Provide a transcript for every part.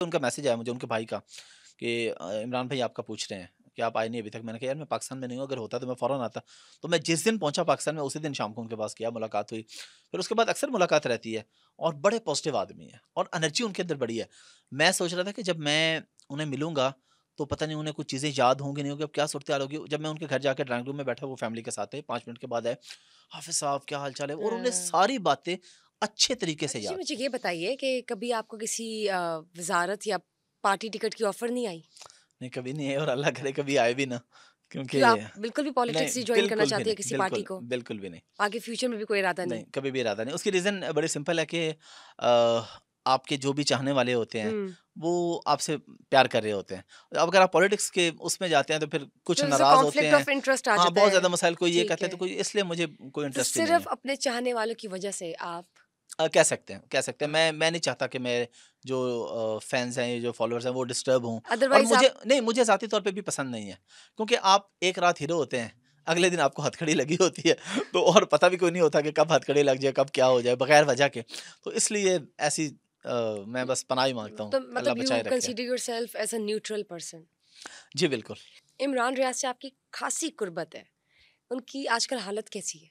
उनका मैसेज आया मुझे उनके भाई का कि इमरान भाई आपका पूछ रहे हैं कि आप आए नहीं अभी तक। मैंने कहा यार मैं पाकिस्तान में नहीं हूँ, अगर होता तो मैं फ़ौरन आता। तो मैं जिस दिन पहुँचा पाकिस्तान में उसी दिन शाम को उनके पास गया, मुलाकात हुई। फिर उसके बाद अक्सर मुलाकात रहती है और बड़े पॉज़िटिव आदमी हैं और एनर्जी उनके अंदर बड़ी है। मैं सोच रहा था कि जब मैं उन्हें मिलूँगा तो पता नहीं उन्हें कुछ चीज़ें याद होंगी, नहीं होंगी, अब क्या सूरत-हाल होगी। जब मैं उनके घर जाके ड्राइंग रूम में बैठा, वो फैमिली के साथ है, 5 मिनट के बाद आए, "हाफ़िज़ साहब क्या हाल-चाल है?" और उन्होंने हाँ। सारी बातें अच्छे तरीके से अच्छा जी, याद मुझे की। ये बताइए कि कभी आपको किसी वज़ारत या पार्टी टिकट की ऑफ़र नहीं आई? नहीं, कभी नहीं है और अल्लाह करे कभी आए भी ना, क्योंकि क्यों, आप बिल्कुल भी नहीं, पॉलिटिक्स नहीं जॉइन करना बिल्कुल भी चाहती है नहीं, किसी पार्टी बिल्कुल, को? बिल्कुल भी नहीं। आगे फ्यूचर में भी कोई इरादा नहीं? नहीं, कभी भी इरादा नहीं। उसकी रीज़न बड़ी सिंपल है कि आपके जो भी चाहने वाले होते हैं, हुँ। वो आपसे प्यार कर रहे होते हैं। अब अगर आप पॉलिटिक्स के उसमें जाते हैं, तो फिर कुछ तो जैसे नाराज़ होते कॉन्फ्लिक्ट हैं। ऑफ इंटरेस्ट आ हाँ, जाता बहुत है। ज़्यादा मसाइल, कोई ये ठीक कहते हैं, है। तो कोई, इसलिए मुझे कोई तो इंटरेस्ट ही नहीं सिर्फ़ है। अपने चाहने वालों की वज़ह से आप कह सकते हैं, कह सकते हैं। हाँ, मैं नहीं चाहता कि मेरे जो फैन्स हैं, जो फॉलोअर्स हैं, वो डिस्टर्ब हों। और अदरवाइज़ मुझे आप नहीं, मुझे ज़ाती तौर पे भी पसंद नहीं है, क्योंकि आप एक रात हीरो होते हैं, अगले दिन आपको हथकड़ी लगी होती है, तो और पता भी कोई नहीं होता कि कब हथकड़ी लग जाए, कब क्या हो जाए, बगैर वजह के। तो इसलिए ऐसी मैं बस पनाह ही माँगता हूँ, तो अल्लाह मतलब यू बचाए रखे। Consider yourself as a neutral person. जी, बिल्कुल। इमरान रियाज़ से आपकी ख़ासी कुर्बत है। उनकी आजकल हालत कैसी है?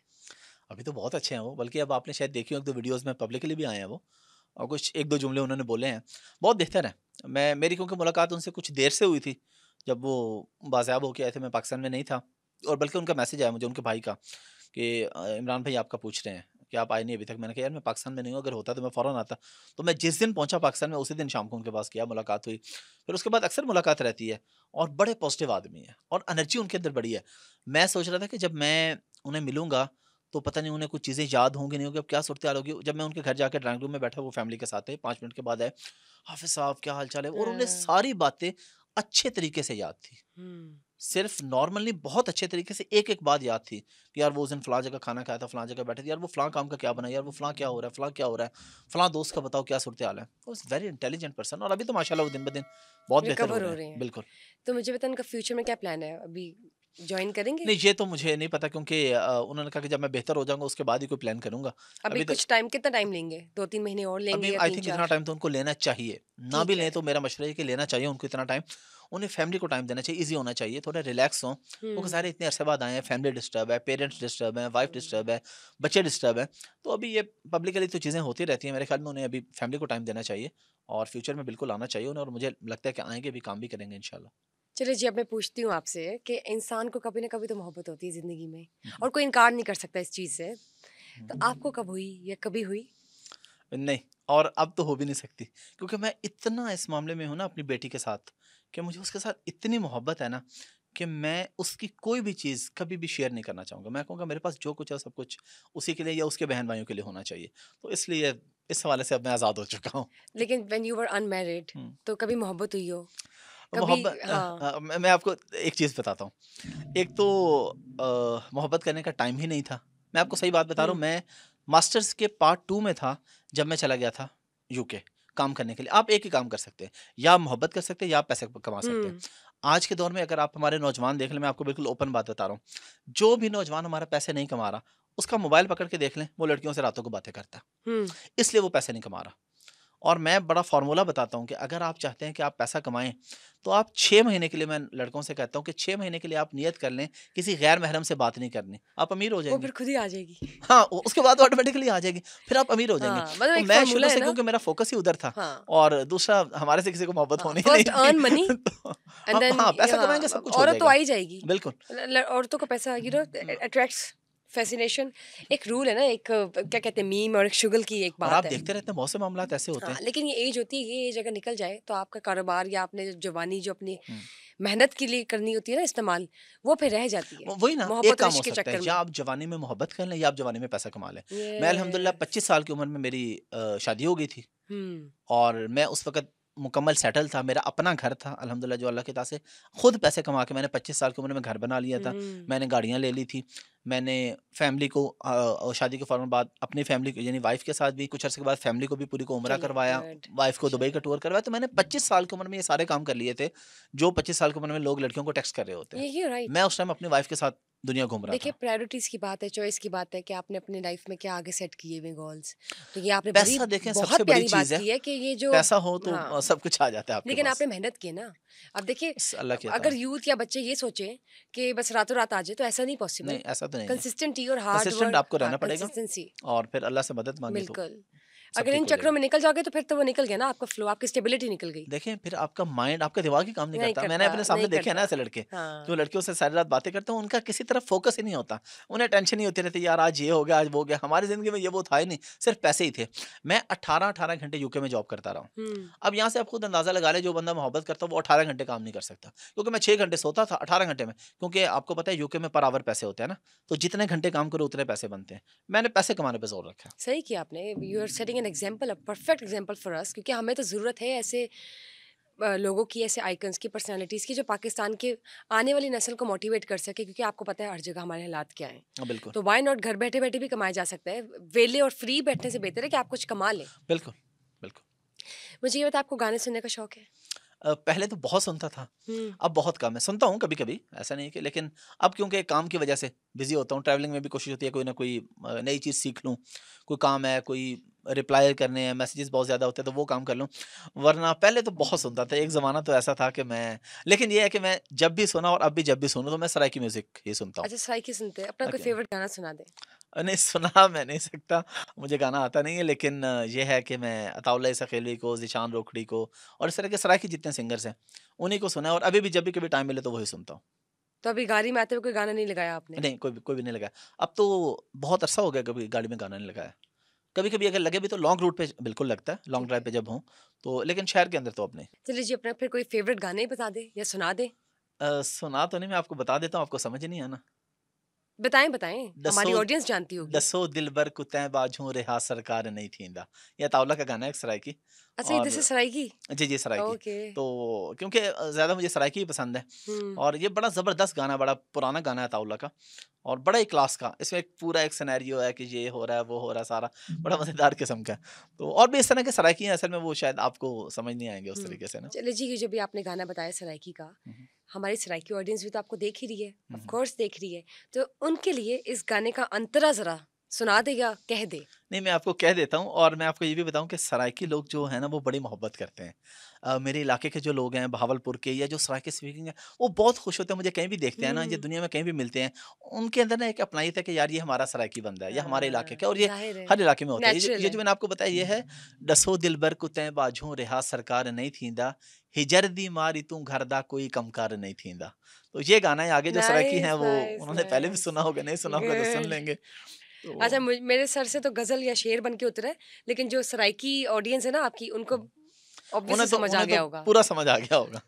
अभी तो बहुत अच्छे हैं वो, बल्कि अब आपने शायद देखी हो, 1-2 वीडियोज़ में पब्लिकली भी आए हैं वो, और कुछ 1-2 जुमले उन्होंने बोले हैं। बहुत बेहतर हैं। मेरी क्योंकि मुलाकात उनसे कुछ देर से हुई थी, जब वो बाज़ियाब होके आए थे, मैं पाकिस्तान में नहीं था। और बल्कि उनका मैसेज आया मुझे उनके भाई का कि इमरान भाई आपका पूछ रहे हैं कि आप आए नहीं अभी तक। मैंने कहा यार मैं पाकिस्तान में नहीं हूँ, अगर होता तो मैं फ़ौरन आता। तो मैं जिस दिन पहुँचा पाकिस्तान में उसी दिन शाम को उनके पास गया, मुलाकात हुई। फिर उसके बाद अक्सर मुलाकात रहती है और बड़े पॉज़िटिव आदमी हैं और एनर्जी उनके अंदर बड़ी है। मैं सोच रहा था कि जब मैं उन्हें मिलूँगा तो पता नहीं उन्हें कुछ चीज़ें याद होंगी, नहीं होंगी, अब क्या सूरत-हाल होगी। जब मैं उनके घर जाके ड्राइंग रूम में बैठा, वो फैमिली के साथ है, 5 मिनट के बाद आए, "हाफ़िज़ साहब क्या हाल-चाल है?" और उन्हें हाँ। सारी बातें अच्छे तरीके से याद थी। हुँ। सिर्फ़ नॉर्मल नहीं, बहुत अच्छे तरीके से एक-एक बात याद थी कि यार वो उस दिन फलाँ जगह खाना खाया था, फलाँ जगह बैठे थे, यार वो फलाँ काम का क्या बना, यार वो फलाँ क्या हो रहा है, फलाँ क्या हो रहा है, फलाँ दोस्त का बताओ क्या सूरत-हाल है। वो इज़ वेरी इंटेलिजेंट पर्सन और अभी तो माशाल्लाह वो दिन-ब-दिन बहुत बेहतर हो रिकवर रहे हो हैं। रहे हैं। बिल्कुल। तो मुझे बताएँ, उनका फ्यूचर में क्या प्लान है? अभी जॉइन करेंगे? नहीं, ये तो मुझे नहीं पता, क्योंकि उन्होंने कहा कि जब मैं बेहतर हो जाऊँगा उसके बाद ही कोई प्लान करूँगा। अभी अभी तक कुछ टाइम, कितना टाइम लेंगे? 2-3 महीने और लेंगे अभी या आई थिंक इतना 3-4? टाइम तो उनको लेना चाहिए। ना भी ठीक लें है। तो मेरा मशवरा है कि लेना चाहिए उनको इतना टाइम। उन्हें फैमिली को टाइम देना चाहिए, ईज़ी होना चाहिए, थोड़ा रिलैक्स हों। क्योंकि हुँ। सारे इतने अरसे बाद आए हैं, फैमिली डिस्टर्ब है, पेरेंट्स डिस्टर्ब हैं, वाइफ़ डिस्टर्ब है, बच्चे डिस्टर्ब हैं। तो अभी ये पब्लिकली तो चीज़ें होती रहती हैं। मेरे ख़्याल में उन्हें अभी फैमिली को टाइम देना चाहिए और फ्यूचर में बिल्कुल आना चाहिए उन्हें, और मुझे लगता है कि आएँगे भी, काम भी करेंगे इंशाल्लाह। चलिए जी, अब मैं पूछती हूँ आपसे कि इंसान को कभी न कभी तो मोहब्बत होती है ज़िंदगी में हुँ, हुँ। और कोई इनकार नहीं कर सकता इस चीज़ से। तो हुँ। आपको कब हुई या कभी हुई? नहीं, और अब तो हो भी नहीं सकती, क्योंकि मैं इतना इस मामले में हूँ ना अपनी बेटी के साथ, कि मुझे उसके साथ इतनी मोहब्बत है ना कि मैं उसकी कोई भी चीज़ कभी भी शेयर नहीं करना चाहूँगा। मैं कहूँगा मेरे पास जो कुछ है सब कुछ उसी के लिए या उसके बहन-भाइयों के लिए होना चाहिए। तो इसलिए इस हवाले से अब मैं आज़ाद हो चुका हूँ। लेकिन व्हेन यू वर अनमैरिड, हुँ। तो कभी मोहब्बत हुई हो? कभी मोहब्बत हाँ। मैं आपको एक चीज़ बताता हूँ। एक तो मोहब्बत करने का टाइम ही नहीं था। मैं आपको सही बात बता रहा हुँ, हूँ, मैं मास्टर्स के पार्ट 2 में था जब मैं चला गया था यूके काम करने के लिए। आप एक ही काम कर सकते हैं, या आप मोहब्बत कर सकते हैं या आप पैसे कमा सकते हैं। हुँ। आज के दौर में अगर आप हमारे नौजवान देख लें, मैं आपको बिल्कुल ओपन बात बता रहा हूँ। जो भी नौजवान हमारा पैसे नहीं कमा रहा, उसका मोबाइल पकड़ के देख लें, वो लड़कियों से रातों को बातें करता है। हुँ। इसलिए वो पैसे नहीं कमा रहा। और मैं बड़ा फ़ॉर्मूला बताता हूँ कि अगर आप चाहते हैं कि आप पैसा कमाएँ, तो आप 6 महीने के लिए, मैं लड़कों से कहता हूँ कि 6 महीने के लिए आप नियत कर लें, किसी गैर महरम से बात नहीं करनी। आप अमीर हो वो जाएँगे। फिर खुद ही आ जाएगी। हाँ, उ उसके बाद ऑटोमैटिकली आ जाएगी, फिर आप अमीर हो जाएँगे। हाँ, मतलब तो एक मैं फ़ॉर्मूला शुरू है से, ना? क्योंकि मेरा फ़ोकस ही उधर था, हाँ, और दूसरा हमारे से किसी को मोहब्बत हाँ। होनी ही नहीं फर्स्ट थी। अर्न मनी तो एंड हम, देन हाँ, पैसा हाँ, कमाएँगे सब कुछ हो औरत तो आ जाएगा। ही जाएगी। बिल्कुल। औरतों को पैसा अट्रैक्ट्स फैसिनेशन। एक रूल है ना, एक क्या कहते हैं, मीम और एक शुगल की एक और बात आप है। देखते रहते हैं, बहुत से मामलात ऐसे होते हाँ, हैं। लेकिन ये एज होती है, ये एज अगर निकल जाए तो आपका कारोबार या आपने जवानी जो अपनी हुँ। मेहनत के लिए करनी होती है ना इस्तेमाल, वो फिर रह जाती है। वही ना, एक मोहब्बत और काम हो इश्क के सकता है, चक्कर या में। आप जवानी में मोहब्बत कर लें या आप जवानी में पैसा कमा लें। मैं अल्हम्दुलिल्लाह यस। 25 साल की उम्र में मेरी शादी हो गई थी। हुँ, और मैं उस वक़्त मुकम्मल सेटल था, मेरा अपना घर था अल्हम्दुलिल्लाह, जो अल्लाह की अता से खुद पैसे कमा के मैंने 25 साल की उम्र में घर बना लिया था। हुँ। मैंने गाड़ियाँ ले ली थी। मैंने फैमिली को शादी के फ़ौरन बाद अपनी फैमिली को, यानी वाइफ़ के साथ भी कुछ अर्से के बाद फैमिली को भी पूरी को उम्रा चलिए करवाया, गुड, वाइफ़ को दुबई का माशाल्लाह। टूर करवाया। तो मैंने 25 साल की उम्र में ये सारे काम कर लिए थे, जो 25 साल की उम्र में लोग लड़कियों को टेक्स्ट कर रहे होते हैं। ये राइट। मैं उस टाइम अपनी वाइफ़ के साथ दुनिया घूम रहा देखिए था। प्रायोरिटीज की बात है, चॉइस की बात है कि आपने अपनी लाइफ में क्या आगे सेट किए हुए गोल्स। तो ये आपने बड़ी पैसा देखें सबसे बहुत बड़ी प्यारी बात चीज़ है, की है कि ये जो पैसा हो तो हाँ, सब कुछ आ जाता है आपके लेकिन पास। आपने मेहनत की ना। अब देखिए अल्लाह की अता अगर है। यूथ या बच्चे ये सोचें कि बस रातों रात आ जाए तो ऐसा नहीं नहीं, पॉसिबल। ऐसा तो नहीं है। कंसिस्टेंटी और हार्ड कंसिस्टेंट वर्क, आपको हाँ रहना पड़ेगा कंसिस्टेंसी, और फिर अल्लाह से मदद माँगे तो बिल्कुल। सब अगर इन ठीक हो चक्रों जाएगा। में निकल जाओगे तो फिर तो वो निकल गया ना, आपका फ्लो, आपकी स्टेबिलिटी निकल गई। देखें फिर आपका माइंड, आपका दिमाग ही काम नहीं नहीं करता। मैंने करता, अपने नहीं सामने देखे हैं ना करता। ऐसे लड़के, जो हाँ। लड़कियों से सारी रात बातें करते हैं, उनका किसी तरफ फ़ोकस ही नहीं होता। उन्हें टेंशन ही होती रहती है, यार आज ये हो गया, आज वो हो गया। हमारी ज़िंदगी में ये वो था ही नहीं, सिर्फ़ पैसे ही थे। मैं 18-18 घंटे यूके में जॉब करता रहा हूँ। हुँ। अब यहाँ से आप खुद अंदाज़ा लगा लें, जो बंदा मोहब्बत करता है वो 18 घंटे काम नहीं कर सकता। क्योंकि मैं 6 घंटे सोता था 18 घंटे में, क्योंकि आपको पता है यूके में पर आवर पैसे होते हैं ना, तो जितने घंटे काम करो उतने पैसे बनते हैं। मैंने पैसे कमाने पे ज़ोर रखा। सही किया आपने। You are setting an example, a perfect example for us, क्योंकि हमें तो ज़रूरत है ऐसे लोगों की, ऐसे आइकन्स की, पर्सनैलिटीज़ की जो पाकिस्तान के आने वाली नस्ल को मोटिवेट कर सके, क्योंकि आपको पता है हर जगह हमारे हालात क्या हैं। हाँ, बिल्कुल, तो व्हाई नॉट, घर बैठे-बैठे भी कमाया जा सकता है। वेले और फ्री बैठने से बेहतर है कि आप कुछ कमा लें। बिल्कुल, बिल्कुल। मुझे ये बताओ, आपको गाने सुनने का शौक है? पहले तो बहुत सुनता था, हुँ। अब बहुत कम है। सुनता हूँ कभी-कभी, ऐसा नहीं है कि, लेकिन अब क्योंकि काम की वजह से बिज़ी होता हूँ, ट्रैवलिंग में भी कोशिश होती है कोई ना कोई नई चीज़ सीख लूँ। कोई काम है, कोई रिप्लाई करने हैं, मैसेजेस बहुत ज़्यादा होते हैं तो वो काम कर लूँ। वरना पहले तो बहुत सुनता था, एक ज़माना तो ऐसा था कि मैं, लेकिन ये है कि मैं जब भी सुना और अब भी जब भी सुनूँ तो मैं सराइकी म्यूज़िक ही सुनता हूँ। अच्छा, सराइकी सुनते हैं। अपना कोई ओके। फ़ेवरेट गाना सुना दें। नहीं सुना मैं नहीं सकता, मुझे गाना आता नहीं है, लेकिन ये है कि मैं अताउल्लाह सखीली को, ज़ीशान रोखड़ी को और इस तरह के सराइकी जितने सिंगर्स हैं, उन्हीं को सुना है और अभी भी जब भी कभी टाइम मिले तो वही सुनता हूँ। तो अभी गाड़ी में आते हुए कोई गाना नहीं लगाया आपने? नहीं, कोई भी नहीं लगाया। अब तो बहुत अरसा हो गया कभी गाड़ी में गाना नहीं लगाया। कभी-कभी अगर लगे भी तो लॉन्ग रूट पे बिल्कुल लगता है, लॉन्ग ठीक ड्राइव है। पे जब हूँ, तो लेकिन शहर के अंदर तो अब नहीं। चलिए जी, अपना फिर कोई फ़ेवरेट गाना ही बता दें या सुना दें। सुना तो नहीं, मैं आपको बता देता हूँ, आपको समझ नहीं आना। बताएँ, बताएँ, हमारी दसो ऑडियंस जानती होगी। दसो दिलबर कुतैं बाझों रिहा सरकार नहीं थींदा। ये अताउल्लाह का गाना है एक सराइकी। अच्छा, इधर से और सराइकी? जी, जी, सराइकी। ओके। तो क्योंकि ज़्यादा मुझे सराइकी ही पसंद है हुँ। और ये बड़ा ज़बरदस्त गाना है, बड़ा पुराना गाना है अताउल्लाह का और बड़ा ही क्लास का। इसमें एक पूरा एक सिनेरियो है कि ये हो रहा है, वो हो रहा है सारा, बड़ा मज़ेदार किस्म का है। तो और भी इस तरह के सराइकी हैं, असल में वो शायद आपको समझ नहीं आएँगे उस हुँ। तरीके से ना। चलिए जी, ये जो भी आपने गाना बताया सराइकी का, हुँ, हुँ। हमारी सराइकी ऑडियंस भी तो आपको देख ही रही है, हुँ, ऑफ हुँ। कोर्स देख रही है। तो उनके लिए इस गाने का अंतरा ज़रा सुना दे या कह दे? नहीं, मैं आपको कह देता हूँ और मैं आपको ये भी बताऊँ कि सराइकी लोग जो हैं ना, वो बड़ी मोहब्बत करते हैं। मेरे इलाके के जो लोग हैं, बहावलपुर के या जो सराइकी स्पीकिंग है, वो बहुत खुश होते हैं, मुझे कहीं भी देखते हैं ना, ये हुँ। दुनिया में कहीं भी मिलते हैं, उनके अंदर ना एक अपनाइत है कि यार ये हमारा सराइकी बंदा है, ये हमारे इलाके का, और ये ज़ाहिर है, हर इलाके में होता है। नेचुरल ये है। जो मैंने आपको बताया ये है, "दसो दिलबर कुतैं बाझों रिहा सरकार नहीं थींदा, हिजर दी मारी तू घर दा कोई कमकार नहीं थींदा।" तो ये गाना है, आगे जो सराइकी हैं नाइस, वो नाइस, उन्होंने पहले भी नाइस। सुना होगा, नहीं सुना होगा तो सुन गुड। लेंगे। अच्छा, तो मेरे सर से तो गज़ल या शेर बन के उतरा है, लेकिन जो सराइकी ऑडियंस है ना आपकी, उनको ऑब्वियसली समझ आ उन्हें तो गया होगा। पूरा समझ आ गया होगा।